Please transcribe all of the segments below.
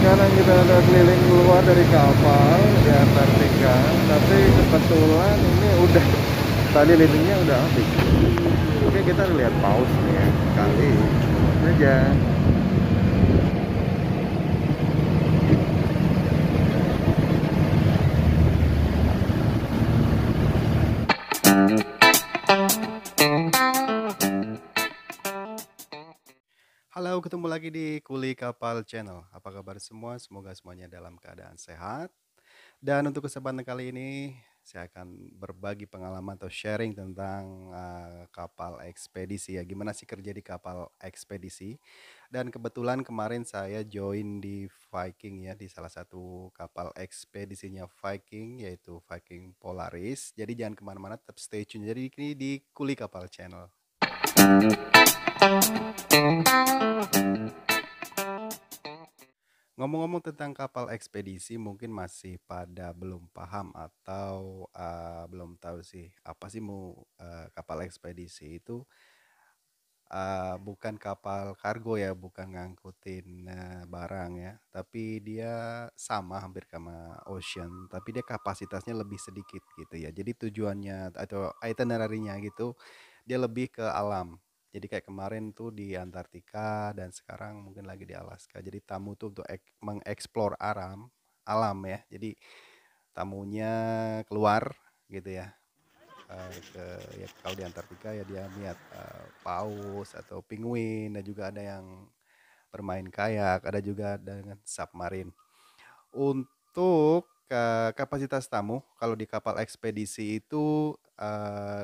sekarang kita udah keliling keluar dari kapal di Antartika, tapi kebetulan ini udah tadi lilingnya udah habis. Oke, kita lihat paus nih ya, kali aja. Halo, ketemu lagi di Kuli Kapal Channel. Apa kabar semua? Semoga semuanya dalam keadaan sehat. Dan untuk kesempatan kali ini, saya akan berbagi pengalaman atau sharing tentang kapal ekspedisi ya. Gimana sih kerja di kapal ekspedisi? Dan kebetulan kemarin saya join di Viking ya, di salah satu kapal ekspedisinya Viking, yaitu Viking Polaris. Jadi jangan kemana-mana, tetap stay tune. Jadi ini di Kuli Kapal Channel. Ngomong-ngomong tentang kapal ekspedisi, mungkin masih pada belum paham atau belum tahu sih apa sih kapal ekspedisi itu. Bukan kapal kargo ya, bukan ngangkutin barang ya, tapi dia sama hampir sama ocean, tapi dia kapasitasnya lebih sedikit gitu ya. Jadi tujuannya atau itinerary-nya gitu, dia lebih ke alam. Jadi kayak kemarin tuh di Antartika dan sekarang mungkin lagi di Alaska. Jadi tamu tuh untuk mengeksplor alam ya. Jadi tamunya keluar gitu ya, ke ya kalau di Antartika ya dia lihat paus atau penguin, dan juga ada yang bermain kayak, ada juga dengan submarine. Untuk kapasitas tamu kalau di kapal ekspedisi itu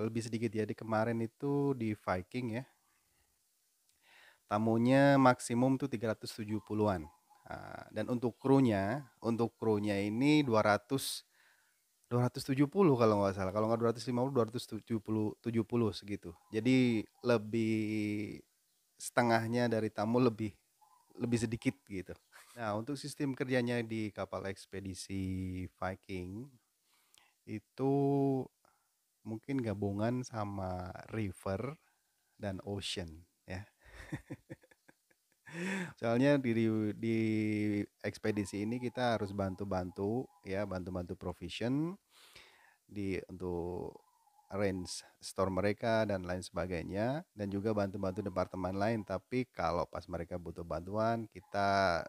lebih sedikit ya. Di kemarin itu di Viking ya, tamunya maksimum tuh 370-an. Dan untuk krunya ini 270 kalau nggak salah. Kalau nggak 250, 270 segitu. Jadi lebih setengahnya dari tamu lebih lebih sedikit gitu. Nah, untuk sistem kerjanya di kapal ekspedisi Viking itu mungkin gabungan sama river dan ocean ya. Soalnya di ekspedisi ini kita harus bantu-bantu ya, bantu-bantu provision untuk arrange store mereka dan lain sebagainya, dan juga bantu-bantu departemen lain. Tapi kalau pas mereka butuh bantuan, kita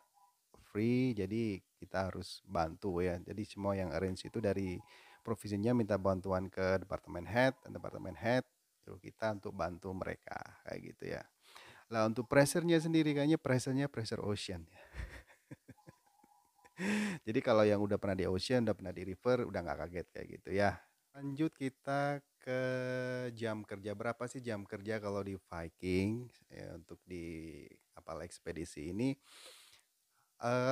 free, jadi kita harus bantu ya. Jadi semua yang arrange itu dari provisinya minta bantuan ke departemen head itu kita untuk bantu mereka kayak gitu ya. Lah untuk pressure-nya sendiri, kayaknya pressure ocean ya. Jadi kalau yang udah pernah di ocean, udah pernah di river, udah nggak kaget kayak gitu ya. Lanjut kita ke jam kerja. Berapa sih jam kerja kalau di Viking ya, untuk di kapal ekspedisi ini?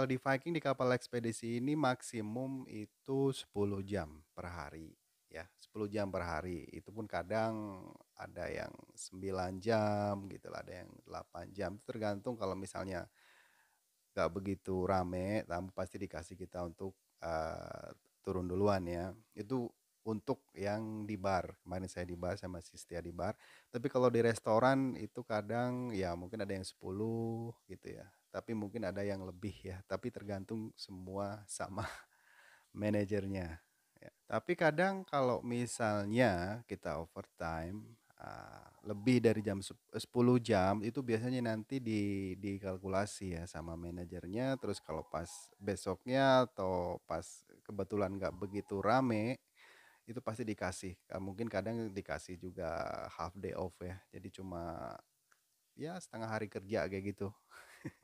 Di Viking, di kapal ekspedisi ini maksimum itu 10 jam per hari ya, 10 jam per hari. Itu pun kadang ada yang 9 jam gitu lah, ada yang 8 jam. Itu tergantung, kalau misalnya nggak begitu rame, tamu pasti dikasih kita untuk turun duluan ya. Itu untuk yang di bar. Kemarin saya di bar, saya masih setia di bar. Tapi kalau di restoran itu kadang ya mungkin ada yang 10 gitu ya. Tapi mungkin ada yang lebih ya. Tapi tergantung semua sama manajernya. Ya. Tapi kadang kalau misalnya kita overtime lebih dari 10 jam, itu biasanya nanti dikalkulasi ya sama manajernya. Terus kalau pas besoknya atau pas kebetulan nggak begitu rame, itu pasti dikasih. Mungkin kadang dikasih juga half day off ya. Jadi cuma ya setengah hari kerja kayak gitu.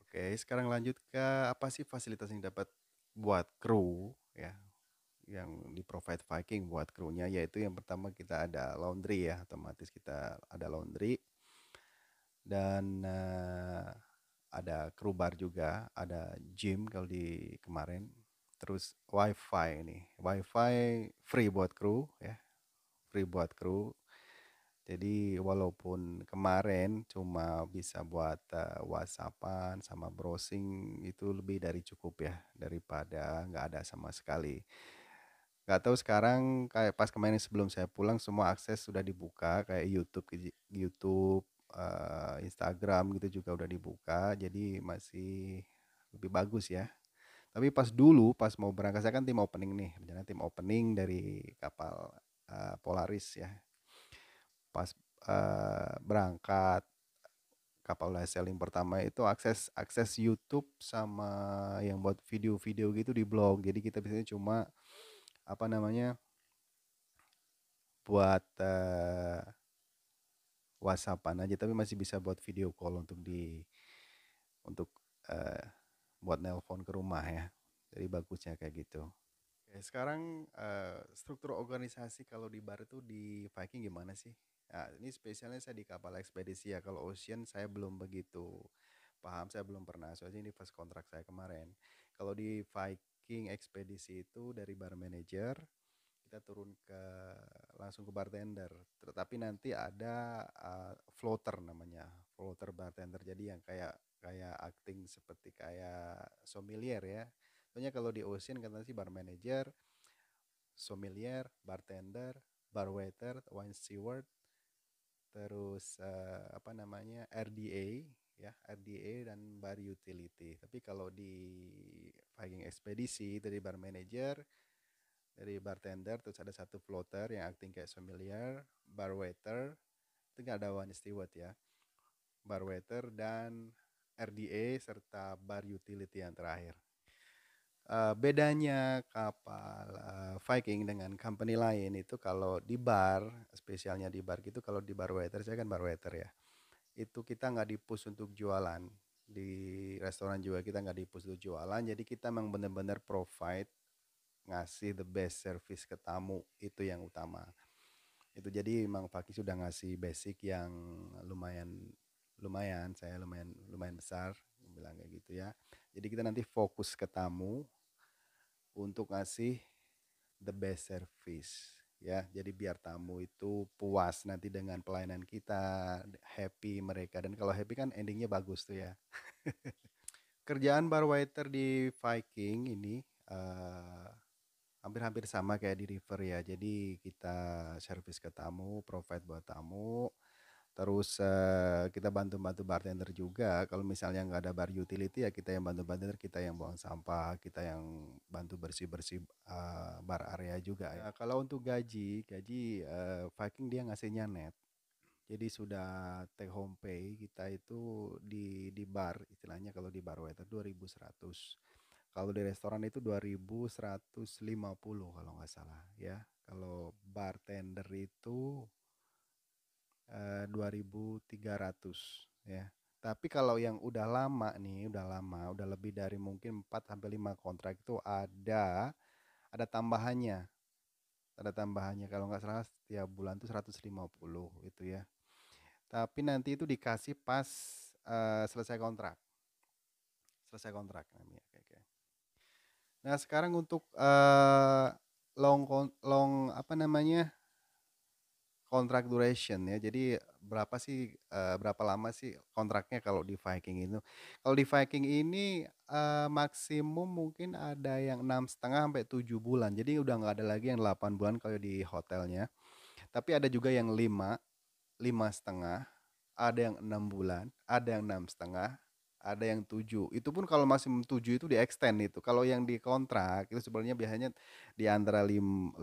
Oke, sekarang lanjut ke apa sih fasilitas yang dapat buat kru ya, yang di provide Viking buat krunya. Yaitu yang pertama, kita ada laundry ya, otomatis kita ada laundry, dan ada crew bar juga, ada gym kalau di kemarin, terus wifi. Ini wifi free buat kru ya, free buat kru. Jadi walaupun kemarin cuma bisa buat WhatsAppan sama browsing, itu lebih dari cukup ya, daripada nggak ada sama sekali. Nggak tahu sekarang, kayak pas kemarin sebelum saya pulang, semua akses sudah dibuka, kayak YouTube, Instagram gitu juga udah dibuka, jadi masih lebih bagus ya. Tapi pas mau berangkat, saya kan tim opening nih, rencana tim opening dari kapal Polaris ya. Pas berangkat kapal udah sailing pertama itu akses akses YouTube sama yang buat video-video gitu di blog. Jadi kita biasanya cuma apa namanya buat WhatsAppan aja, tapi masih bisa buat video call untuk eh, buat nelpon ke rumah ya. Jadi bagusnya kayak gitu. Oke, sekarang struktur organisasi kalau di bar itu di Viking gimana sih? Nah, ini spesialnya saya di kapal ekspedisi ya. Kalau Ocean saya belum begitu paham, saya belum pernah. Soalnya ini pas kontrak saya kemarin. Kalau di Viking ekspedisi itu dari bar manager kita turun langsung ke bartender. Tetapi nanti ada floater namanya, floater bartender. Jadi yang kayak kayak acting seperti kayak sommelier ya. Soalnya kalau di Ocean katanya sih bar manager, sommelier, bartender, bar waiter, wine steward, terus apa namanya RDA ya, RDA dan bar utility. Tapi kalau di Viking Expedition dari bar manager, dari bartender, terus ada satu floater yang acting kayak sommelier, bar waiter, itu nggak ada wine steward ya, bar waiter dan RDA serta bar utility yang terakhir. Bedanya kapal Viking dengan company lain itu kalau di bar, spesialnya di bar gitu, kalau di bar waiter, saya kan bar waiter ya, itu kita nggak di-push untuk jualan. Di restoran juga kita nggak di-push untuk jualan, jadi kita memang benar-benar provide, ngasih the best service ke tamu, itu yang utama. Itu jadi memang Viking sudah ngasih basic yang lumayan lumayan, saya lumayan lumayan besar, bilang kayak gitu ya. Jadi kita nanti fokus ke tamu untuk ngasih the best service ya. Jadi biar tamu itu puas nanti dengan pelayanan kita, happy mereka, dan kalau happy kan endingnya bagus tuh ya. Kerjaan bar waiter di Viking ini eh, hampir-hampir sama kayak di River ya. Jadi kita service ke tamu, provide buat tamu. Terus kita bantu-bantu bartender juga. Kalau misalnya nggak ada bar utility ya kita yang bantu bartender, kita yang buang sampah, kita yang bantu bersih-bersih bar area juga ya. Kalau untuk gaji Viking dia ngasihnya net. Jadi sudah take home pay kita itu di bar, istilahnya kalau di bar waiter 2.100. Kalau di restoran itu 2.150 kalau nggak salah ya. Kalau bartender itu 2.300 ya. Tapi kalau yang udah lama nih, udah lama, udah lebih dari mungkin 4 sampai 5 kontrak itu ada tambahannya. Ada tambahannya kalau nggak salah setiap bulan tuh 150 itu ya. Tapi nanti itu dikasih pas selesai kontrak. Selesai kontrak namanya kayak. Nah, sekarang untuk long apa namanya? Kontrak duration ya. Jadi berapa lama sih kontraknya kalau di Viking itu? Kalau di Viking ini maksimum mungkin ada yang 6,5 sampai 7 bulan. Jadi udah nggak ada lagi yang 8 bulan kalau di hotelnya. Tapi ada juga yang 5,5, ada yang 6 bulan, ada yang 6,5, ada yang 7. Itu pun kalau masih 7 itu di extend itu. Kalau yang di kontrak itu sebenarnya biasanya di antara 5,5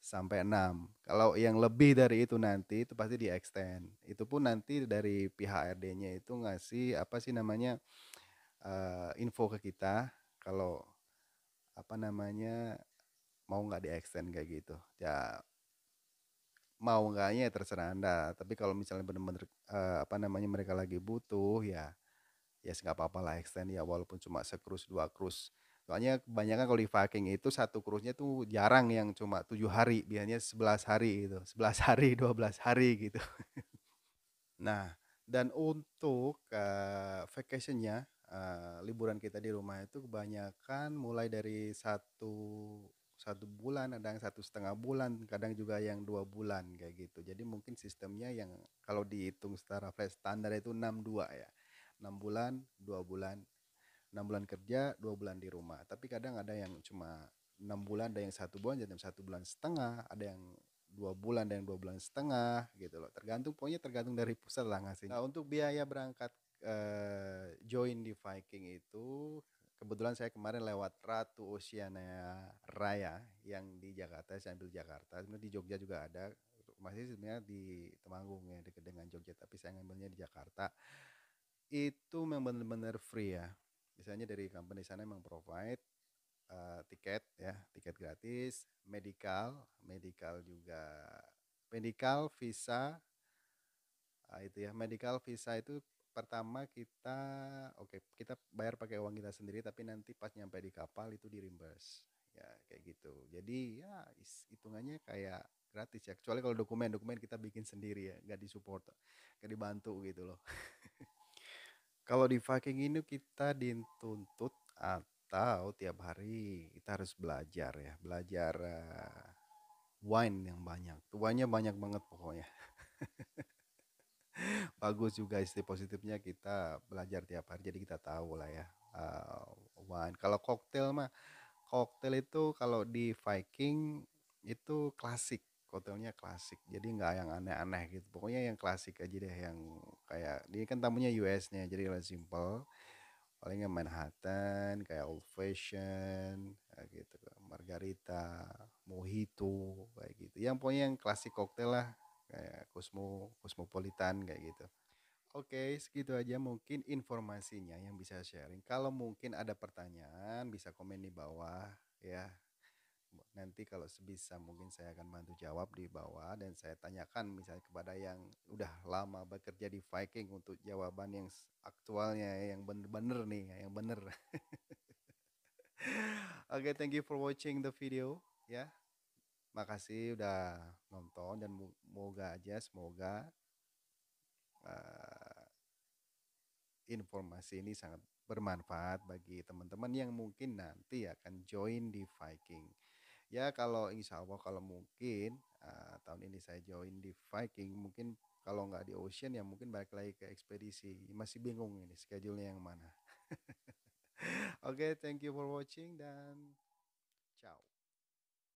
sampai 6. Kalau yang lebih dari itu nanti itu pasti di extend. Itu pun nanti dari pihak RD-nya itu ngasih apa sih namanya info ke kita kalau apa namanya mau nggak di extend kayak gitu. Ya mau nggaknya ya terserah Anda. Tapi kalau misalnya benar-benar apa namanya mereka lagi butuh ya nggak apa-apa lah extend ya walaupun cuma sekrus dua krus. Soalnya kebanyakan kalau di Viking itu satu krusnya tuh jarang yang cuma 7 hari, biasanya 11 hari gitu, 11 hari, 12 hari gitu. Nah, dan untuk vacationnya, liburan kita di rumah itu kebanyakan mulai dari satu bulan, ada yang 1,5 bulan, kadang juga yang 2 bulan kayak gitu. Jadi mungkin sistemnya yang kalau dihitung secara flat standar itu 62 ya, 6 bulan, 2 bulan, 6 bulan kerja, 2 bulan di rumah. Tapi kadang ada yang cuma 6 bulan, ada yang 1 bulan, ada yang 1,5 bulan, ada yang 2 bulan, ada yang 2 bulan setengah gitu loh. Tergantung, pokoknya tergantung dari pusat lah ngasih. Nah, untuk biaya berangkat join di Viking itu kebetulan saya kemarin lewat Ratu Oceania Raya yang di Jakarta, saya ambil Jakarta. Sebenarnya di Jogja juga ada, masih sebenarnya di Temanggung ya dekat dengan Jogja, tapi saya ngambilnya di Jakarta. Itu memang benar-benar free ya. Misalnya dari company sana memang provide tiket ya, tiket gratis, medical juga, medical visa. Itu ya, medical visa itu pertama kita, oke, kita bayar pakai uang kita sendiri, tapi nanti pas nyampe di kapal itu di reimburse. Ya, kayak gitu. Jadi ya hitungannya kayak gratis ya. Kecuali kalau dokumen-dokumen kita bikin sendiri ya, nggak disupport, nggak dibantu gitu loh. Kalau di Viking ini kita dituntut atau tiap hari kita harus belajar ya, belajar wine yang banyak. Tuanya banyak banget pokoknya. Bagus juga istilah positifnya kita belajar tiap hari jadi kita tahu lah ya. Wine. Kalau koktail mah, koktail itu kalau di Viking itu klasik. Koktailnya klasik. Jadi nggak yang aneh-aneh gitu. Pokoknya yang klasik aja deh, yang kayak ini kan tamunya US-nya jadi lebih simple. Palingnya Manhattan, kayak old fashion, kayak gitu, margarita, mojito, kayak gitu. Yang pokoknya yang klasik koktail lah, kayak cosmopolitan kayak gitu. Oke, segitu aja mungkin informasinya yang bisa sharing. Kalau mungkin ada pertanyaan, bisa komen di bawah ya. Nanti kalau sebisa mungkin saya akan bantu jawab di bawah, dan saya tanyakan misalnya kepada yang udah lama bekerja di Viking untuk jawaban yang aktualnya, yang bener-bener nih, yang bener. Oke, thank you for watching the video ya. Makasih udah nonton, dan semoga aja, semoga uh, informasi ini sangat bermanfaat bagi teman-teman yang mungkin nanti akan join di Viking. Ya kalau insya Allah, kalau mungkin tahun ini saya join di Viking, mungkin kalau nggak di Ocean ya mungkin balik lagi ke ekspedisi. Masih bingung ini schedule-nya yang mana. Oke, thank you for watching dan ciao.